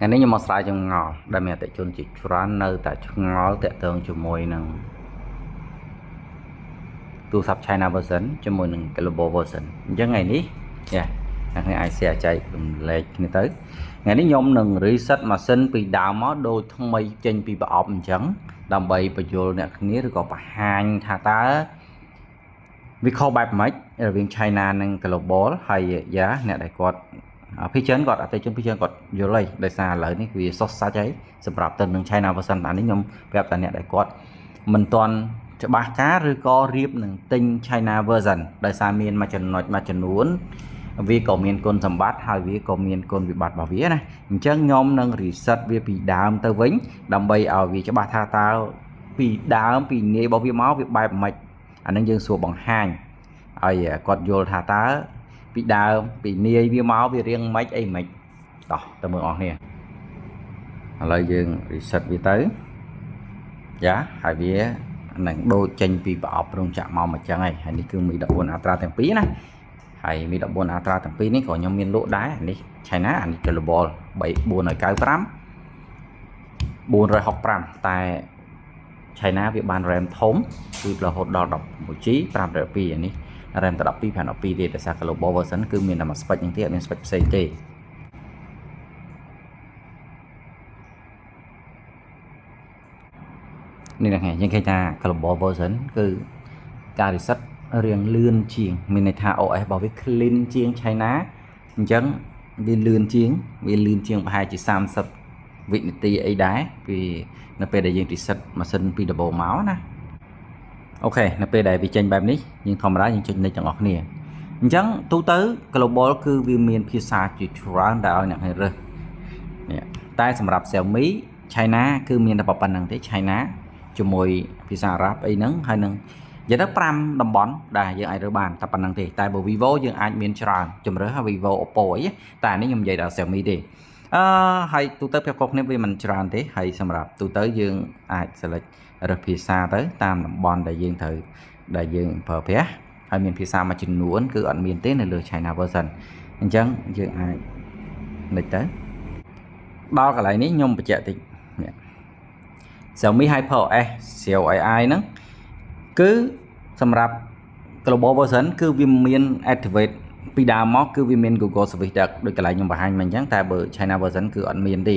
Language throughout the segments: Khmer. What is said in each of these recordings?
ngày nay nhưng mà sai trong ngõ đam mê tại chôn chỉ choán nơi tại ngõ tại tường cho môi nằng tu sắp China version cho môi nằng global version chứ ngày ní nha ngày ai sẽ chạy lệch như tới ngày ní nhóm nằng reset mà sinh bị đào máu đôi thông mây trên bị bọc chẳng đầm bầy bây giờ nè ní rồi có bà hàng thà ta vì kho bạc mấy ở viên China nằng global hay giá nè đại quạt phía trên gọt ở đây trên phía trên gọt vô đây đại xa lợi ní vì sốt xa cháy sập rạp tên đường China version anh ấy nhung web tại nè đại quạt mình toàn cho ba cá rồi có riệp nâng tinh China version đại xa miền mà chân uốn vì có miền côn sầm bát hay vì có miền côn bị bạt bảo vía này chân nhóm nâng reset vì bị đàm tơ vĩnh đầm bay ở vì cho ba tha tao bị đàm bị nghe bảo vía máu bị bài mạch anh đang dương sùa bằng hàng ở quạt vô thả tá bị đau bị nia với máu với riêng mấy ấy mày đó tao mượn nè lời dương reset vì tới giá hai vía nặng đôi chân bị bọc trong chạm màu mà chẳng này hay đi cứ bị đập buồn atra thằng pí này hay bị đập buồn atra thằng pí này có nhóm miền lỗ đá này China anh đi chơi ball bảy buồn ở cái pram buồn rồi học pram tại China việc bàn rèm thống vì là hột đo đọc một chí pram rồi pi này rèm ta đọc pi phản đọc pi để tại sao cái global version cứ miền làm spec những thứ miền spec CT nên là những cái ta global version cứ ca reset riêng lươn chieng mình này thà ổ bảo với clean chieng China chẳng vì lươn chieng 2.30 vị trí ấy đá vì nó về đại diện reset mà sinh vì double máu nè ok nó về đại vì trên bàiนี้nhưng thông ra những trên này chẳng ngọt nè chẳng tu tới global cứ vì miền phía xa chỉ ráng đạo nhận hay rồi taiสำหรับ Xiaomi China គឺមានតែប៉ុណ្្នឹងទេ China ជាមួយភាសាអារ៉ាប់អីហ្នឹងហើយនឹងនិយាយទៅ5តំបន់ដែលយើងអាចរើបានតែប៉ុណ្្នឹងទេតែបើ Vivo យើងអាចមានច្រើនជំរើស Vivo Oppo អីតែនេះខ្ញុំនិយាយដល់ Xiaomi ទេហើយទូទៅភាពខុសគ្នាវាមិនច្រើនទេហើយសម្រាប់ទូទៅយើងអាច select រើសភាសាទៅតាមតំបន់ដែលយើងត្រូវដែលយើងប្រើប្រាស់ហើយមានភាសាមួយចំនួនគឺអត់មានទេនៅលើ China version អញ្ចឹងយើងអាចនិចទៅដល់កន្លែងនេះខ្ញុំបញ្ជាក់តិច Xiaomi Hyper OS Xiao AI ហ្នឹងគឺសម្រាប់ global version គឺវាមាន activate ពីដើមមកគឺវាមាន Google Service ដូចកន្លែងខ្ញុំបង្ហាញមកអញ្ចឹងតែបើ China version គឺអត់មានទេ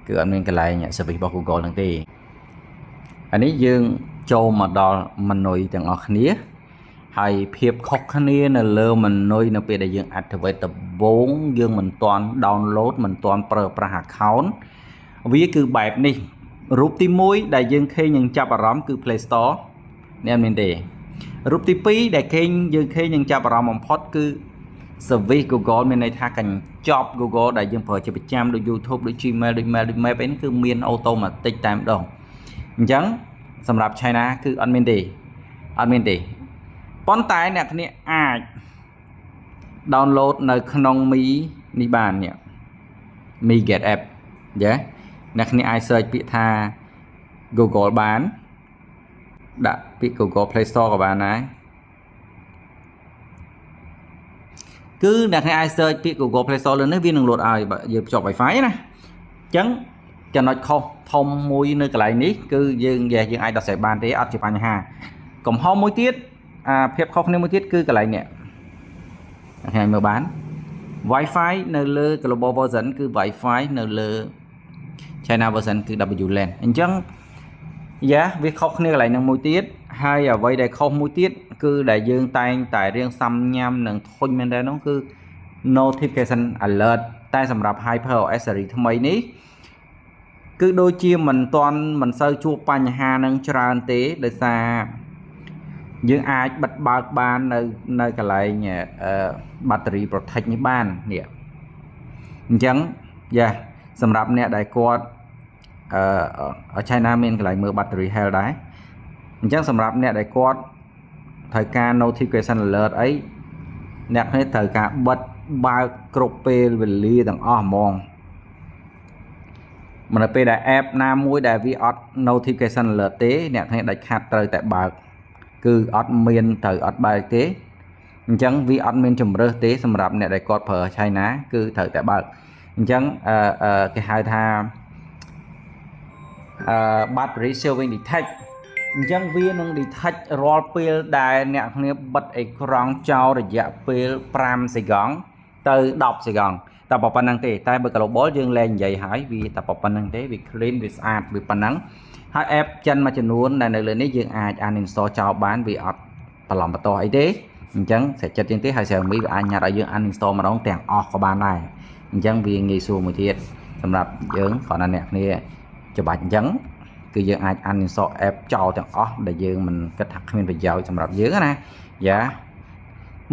គឺអត់មានកន្លែង service របស់ Google ហ្នឹងទេអានេះយើងចូលមកដល់ menu ទាំងអស់គ្នាហើយភាពខុសគ្នានៅលើ menu នៅពេលដែលយើង activate ដំបូងយើងមិនទាន់ download មិនទាន់ប្រើប្រាស់ account វាគឺបែបនេះរូបទី1ដែលយើងឃើញនឹងចាប់អារម្មណ៍គឺ Play Store នេះមានទេរូបទី2ដែលយើងឃើញនឹងចាប់អារម្មណ៍បំផុតគឺ service Google មានន័យថាកញ្ចប់ Google ដែលយើងប្រើជាប្រចាំដូច YouTube ដូច Gmail ដូច Mail ដូច Map អីនេះគឺមាន automatic តែម្ដងអញ្ចឹងសម្រាប់ China គឺអត់មានទេប៉ុន្តែអ្នកគ្នាអាច download នៅក្នុង Mi នេះបាននេះ Mi Get App អ្នកគ្នាអាច search ពាក្យថា Google បានដាក់ពាក្យ Google Play Store ក៏បានដែរគឺអ្នកគ្នាអាច search ពាក្យ Google Play Store លើនេះវានឹង load ឲ្យយើងភ្ជាប់ Wi-Fi ណាអញ្ចឹងចំណុចខុសធំមួយនៅកន្លែងនេះគឺយើងអាចដោះស្រាយបានទេអត់ជាបញ្ហាកំហុសមួយទៀតភាពខុសគ្នាមួយទៀតគឺកន្លែងនេះអ្នកគ្នាមើលបាន Wi-Fi នៅលើ Global version គឺ Wi-Fi នៅលើ China version គឺ WLAN អញ្ចឹងវាខុសគ្នាកន្លែងហ្នឹងមួយទៀតហើយអ្វីដែលខុសមួយទៀតគឺដែលយើងតែងតែរៀងសាំញ៉ាំនឹងធុញមែនតើនោះគឺ notification alert តែសម្រាប់ Hyper OS series ថ្មីនេះគឺដូចជាមិនសូវជួបបញ្ហានឹងច្រើនទេដោយសារយើងអាចបិទបើកបាននៅកន្លែង battery protect នេះបាននេះអញ្ចឹងសម្រាប់អ្នកដែលគាត់China មានកន្លែងមើល battery health ដែរអញ្ចឹងសម្រាប់អ្នកដែលគាត់ត្រូវការ notification alert អីអ្នកនេះត្រូវការបិទបើកគ្រប់ពេលវេលាទាំងអស់ហ្មងមកនៅពេលដែល app ណាមួយដែលវាអត់ notification alert ទេអ្នកនេះដាច់ខាតត្រូវតែបើកគឺអត់មានត្រូវអត់បើកទេអញ្ចឹងវាអត់មានជំរើសទេសម្រាប់អ្នកដែលគាត់ប្រើ China គឺត្រូវតែបើក chẳng cái hai tha battery saving detect chẳng viên nâng detect roll pil đài nè này bật ekran cho để dạ pil pram sài gòn từ đọc sài gòn tập bọc năng thế tay bật cầu bó dương lên dậy hỏi vì tập bọc năng thế vì clean vì sạch vì pan nắng hai app chân mà chân luôn này lên đấy dương ai uninstall cho bán vì ọt và lòng to ấy thế chẳng sẽ chất trên thế hai giờ mỹ và anh nhà đại dương uninstall mà đóng tiền off của bạn này chẳng vì nghi xu một thiệtสำหรับយើងcòn là nè này cho bạn chẳngគឺយើងអាច uninstall app ចោលទាំងអស់ដែលយើងមិនគិតថាគ្មានប្រយោជន៍សម្រាប់យើងណាយ៉ា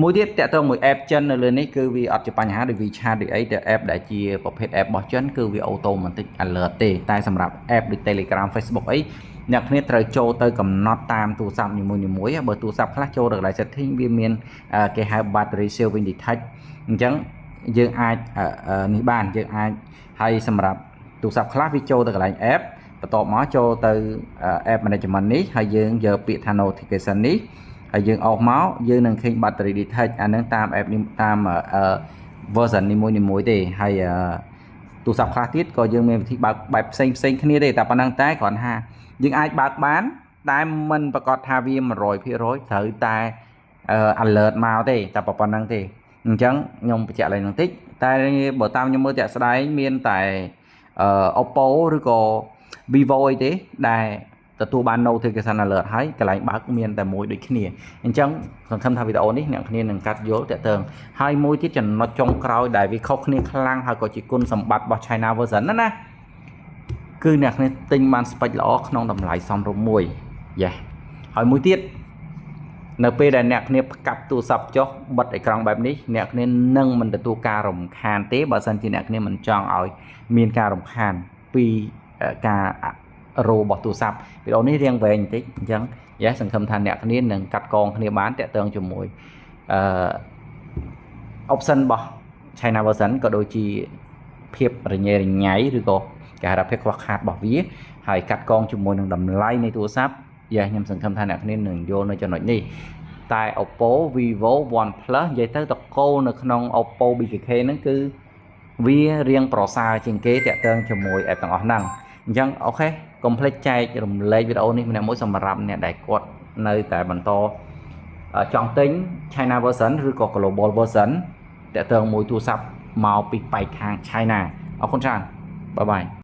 មួយទៀតតើតើមួយ app ចិននៅលើនេះគឺវាអត់ជាបញ្ហាដូច WeChat ដូចអីតែ app ដែលជាប្រភេទ app របស់ចិនគឺវា automatic alert ទេតែសម្រាប់ app ដូច Telegram Facebook អីអ្នកគ្នាត្រូវចូលទៅកំណត់តាមទូរស័ព្ទនីមួយៗបើទូរស័ព្ទខ្លះចូលទៅកន្លែង setting វាមានគេហៅ battery saving detect អញ្ចឹងយើងអាចនេះបានយើងអាចហើយសម្រាប់ទូរស័ព្ទខ្លះវាចូលទៅកន្លែង app បន្ទាប់មកចូលទៅ app management នេះហើយយើងយកពាក្យថា notification នេះហើយយើងអស់មកយើងនឹងឃើញ battery detect អានឹងតាម app នេះតាម version នីមួយទេហើយទូរស័ព្ទខ្លះទៀតក៏យើងមានវិធីបើកបែបផ្សេងគ្នាទេតែប៉ុណ្ណឹងតែគ្រាន់ថាយើងអាចបើកបានតែមិនប្រកាសថាវា 100% ត្រូវតែ alert មកទេតែប៉ុណ្ណឹងទេអញ្ចឹងខ្ញុំបញ្ជាក់ឡើងបន្តិចតែបើតាមខ្ញុំមើលជាក់ស្ដែងមានតែOppo ឬក៏ Vivo អីទេដែលទទួលបាន notification alert ហើយកន្លែងបើកមានតែមួយដូចគ្នាអញ្ចឹងសង្ឃឹមថាវីដេអូនេះអ្នកគ្នានឹងកាត់យល់តើតើហើយមួយទៀតចំណុចចុងក្រោយដែលវាខុសគ្នាខ្លាំងហើយក៏ជាគុណសម្បត្តិរបស់ China version ណាគឺអ្នកគ្នាទិញបានស្ពេចល្អក្នុងតម្លៃសមរម្យមួយយ៉ាហើយមួយទៀតនៅពេលដែលអ្នកគ្នាផ្កាប់ទូរស័ព្ទចុះបិទអេក្រង់បែបនេះអ្នកគ្នានឹងមិនទទួលការរំខានទេបើសិនជាអ្នកគ្នាមិនចង់ឲ្យមានការរំខានពីការរោរបស់ទូរស័ព្ទវីដេអូនេះរៀងវែងបន្តិចអញ្ចឹងយ៉ាសង្ឃឹមថាអ្នកគ្នានឹងកាត់កងគ្នាបានតាក់ទងជាមួយoption របស់ China version ក៏ដូចជាភាពរញ៉េរញ៉ៃឬក៏គេហៅថាភាពខ្វះខាតរបស់វាហើយកាត់កងជាមួយនឹងតម្លៃនៃទូរស័ព្ទយ៉ាខ្ញុំសង្ឃឹមថាអ្នកគ្នានឹងយល់នៅចំណុចនេះតែ Oppo Vivo OnePlus និយាយទៅតកូលនៅក្នុង Oppo BKK ហ្នឹងគឺវារៀងប្រសើរជាងគេតាក់ទងជាមួយ app ទាំងអស់ហ្នឹងអញ្ចឹងអូខេកុំភ្លេចចែករំលែកវីដេអូនេះម្នាក់មួយសម្រាប់អ្នកដែលគាត់នៅតែបន្តចង់ទិញ China version ឬក៏ Global version តាក់ទងមួយទូរស័ព្ទមកពីបែកខាង China អរគុណច្រើនបាយបាយ